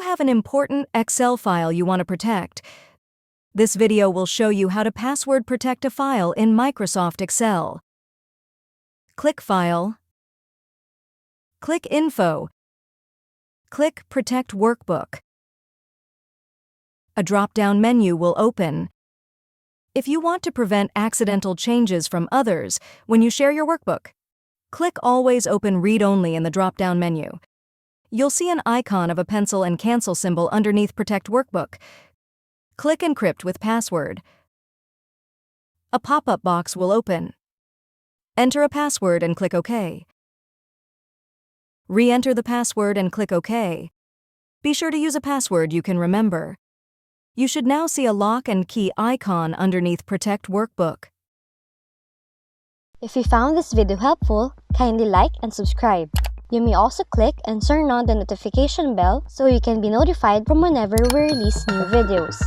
have an important Excel file you want to protect, this video will show you how to password protect a file in Microsoft Excel. Click File. Click Info. Click Protect Workbook. A drop-down menu will open. If you want to prevent accidental changes from others when you share your workbook, click Always Open Read Only in the drop-down menu. You'll see an icon of a pencil and cancel symbol underneath Protect Workbook. Click Encrypt with Password. A pop-up box will open. Enter a password and click OK. Re-enter the password and click OK. Be sure to use a password you can remember. You should now see a lock and key icon underneath Protect Workbook. If you found this video helpful, kindly like and subscribe. You may also click and turn on the notification bell so you can be notified from whenever we release new videos.